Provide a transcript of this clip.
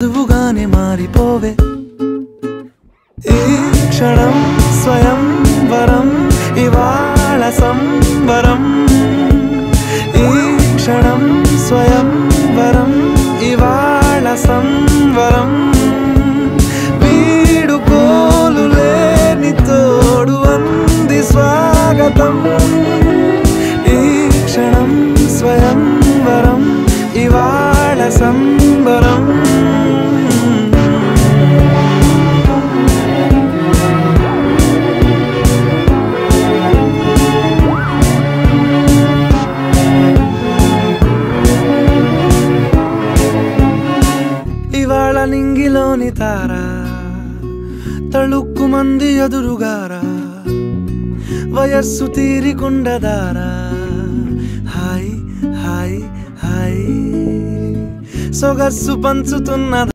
చదువుగానే మారిపోవే ఈ క్షణం స్వయం వరం ఇవాళ సంబరం ఈ క్షణం స్వయం వరం ఇవాళ సంవరం వీడుకోలు లేని తోడు అంది స్వాగతం ఈ క్షణం స్వయం వరం ఇవాళ సంబరం ఇవాళ నింగిలోని తారా తళుక్కు మంది ఎదురుగారా వయస్సు తీరికుండదారా హాయ్ హాయ్ హాయ్ సొగస్సు పంచుతున్న